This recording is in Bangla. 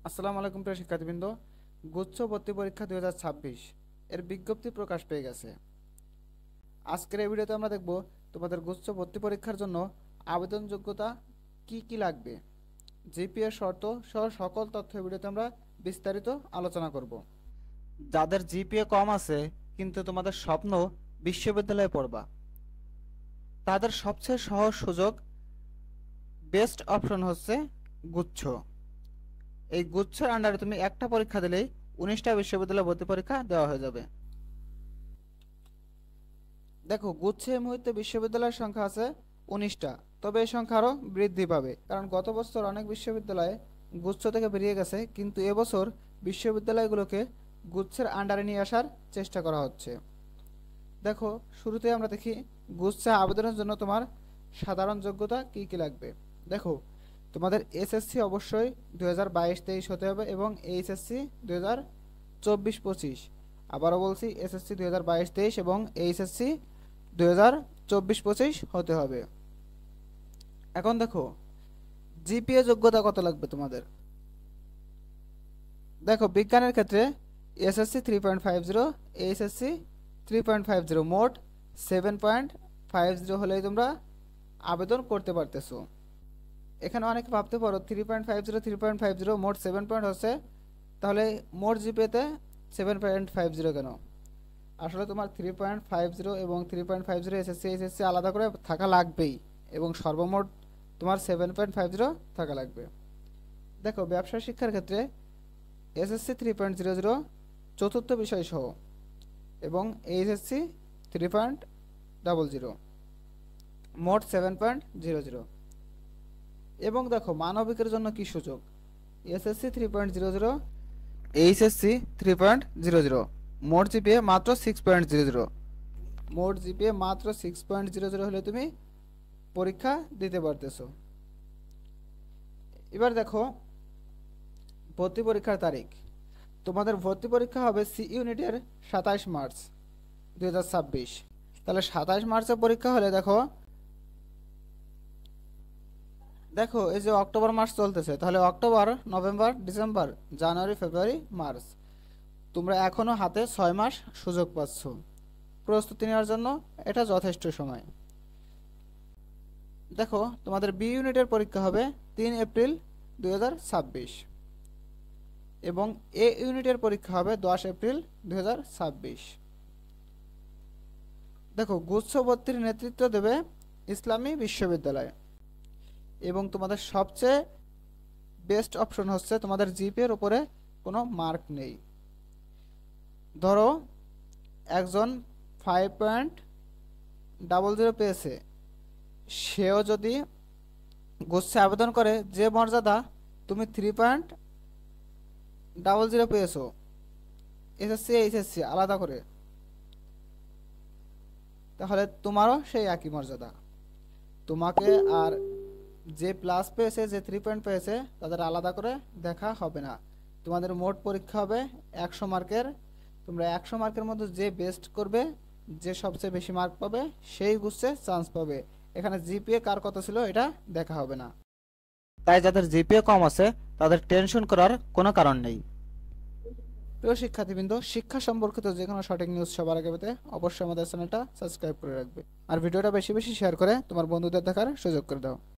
আসসালামু আলাইকুম প্রিয় শিক্ষার্থীবৃন্দ। গুচ্ছ ভর্তি পরীক্ষা 2026 এর বিজ্ঞপ্তি প্রকাশ পেয়ে গেছে। আজকের এই ভিডিওতে আমরা দেখব তোমাদের গুচ্ছ ভর্তি পরীক্ষার জন্য আবেদন যোগ্যতা কি কি লাগবে, জিপিএ শর্ত সহ সকল তথ্য এই ভিডিওতে আমরা বিস্তারিত আলোচনা করব। যাদের জিপিএ কম আছে কিন্তু তোমাদের স্বপ্ন বিশ্ববিদ্যালয়ে পড়বা, তাদের সবচেয়ে সহজ সুযোগ, বেস্ট অপশন হচ্ছে গুচ্ছ। এই গুচ্ছের আন্ডারে তুমি একটা পরীক্ষা দিলেই 19টা বিশ্ববিদ্যালয় ভর্তি পরীক্ষা দেওয়া হয়ে যাবে। দেখো, গুচ্ছে এই মুহূর্তে বিশ্ববিদ্যালয়ের সংখ্যা আছে 19টা, তবে এই সংখ্যা আরও বৃদ্ধি পাবে, কারণ গত বছর অনেক বিশ্ববিদ্যালয়ে গুচ্ছ থেকে বেরিয়ে গেছে, কিন্তু এবছর বিশ্ববিদ্যালয়গুলোকে গুচ্ছের আন্ডারে নিয়ে আসার চেষ্টা করা হচ্ছে। দেখো, শুরুতে আমরা দেখি গুচ্ছে আবেদনের জন্য তোমার সাধারণ যোগ্যতা কি কি লাগবে। দেখো, তোমাদের এসএসসি অবশ্যই 2022-23 হতে হবে এবং এইচএসসি 2024-25। আবারও বলছি, এসএসসি 2022-23 এবং এইচএসসি 2024-25 হতে হবে। এখন দেখো, জিপিএ যোগ্যতা কত লাগবে তোমাদের। দেখো, বিজ্ঞানের ক্ষেত্রে এসএসসি 3.50, এইচএসসি 3.50, মোট 7.50 হলেই তোমরা আবেদন করতে পারতেছো। এখানে অনেকে ভাবতে পারো 3.50 মোট 7 পয়েন্ট হচ্ছে, তাহলে মোট জিপিএতে 7.50 কেন? আসলে তোমার 3.50 এবং 3.50 এসএসসি এইচএসসি আলাদা করে থাকা লাগবেই, এবং সর্বমোট তোমার 7.50 থাকা লাগবে। দেখো, ব্যবসা শিক্ষার ক্ষেত্রে এসএসসি 3.00 চতুর্থ বিষয় সহ এবং এইচএসসি 3.00, মোট 7.00। এবং দেখো, মানবিকের জন্য কি সুযোগ, এসএসসি 3.00, এইচএসসি 3.00, মোট জিপিএ মাত্র 6.00, মোট জিপিএ মাত্র 6.00 হলে তুমি পরীক্ষা দিতে পারতেছো। এবার দেখো, ভর্তি পরীক্ষার তারিখ। তোমাদের ভর্তি পরীক্ষা হবে সি ইউনিটের 27 মার্চ 2026। তাহলে 27 মার্চে পরীক্ষা হলে দেখো, এই যে অক্টোবর মাস চলতেছে, তাহলে অক্টোবর, নভেম্বর, ডিসেম্বর, জানুয়ারি, ফেব্রুয়ারি, মার্চ, তোমরা এখনো হাতে 6 মাস সুযোগ পাচ্ছ প্রস্তুতি নেওয়ার জন্য। এটা যথেষ্ট সময়। দেখো, তোমাদের বি ইউনিটের পরীক্ষা হবে 3 এপ্রিল 2026 এবং এ ইউনিটের পরীক্ষা হবে 10 এপ্রিল 2026। দেখো, গুচ্ছ ভর্তির নেতৃত্ব দেবে ইসলামী বিশ্ববিদ্যালয় এবং তোমাদের সবচেয়ে বেস্ট অপশন হচ্ছে তোমাদের জিপিএর উপরে কোনো মার্ক নেই। ধরো একজন 5.00 পেয়েছে, সেও যদি গুচ্ছে আবেদন করে, যে মর্যাদা তুমি 3.00 পেয়েছো এসএসসি এইচএসসি আলাদা করে, তাহলে তোমারও সেই একই মর্যাদা। তোমাকে আর যে প্লাস পেয়েছে, যে 3 পয়েন্ট পেয়েছে, তাদের আলাদা করে দেখা হবে না। তোমাদের মোট পরীক্ষা হবে 100 মার্কের। তোমরা 100 মার্কের মধ্যে যে বেস্ট করবে, যে সবচেয়ে বেশি মার্ক পাবে, সেই গুচ্ছে চান্স পাবে। এখানে জিপিএ কার কত ছিল এটা দেখা হবে না। তাই যাদের জিপিএ কম আছে তাদের টেনশন করার কোনো কারণ নেই। প্রিয় শিক্ষার্থীবৃন্দ, শিক্ষা সম্পর্কিত যে কোনো সঠিক নিউজ সবার আগে পেতে অবশ্যই আমাদের চ্যানেলটা সাবস্ক্রাইব করে রাখবে, আর ভিডিওটা বেশি বেশি শেয়ার করে তোমার বন্ধুদের দেখার সুযোগ করে দাও।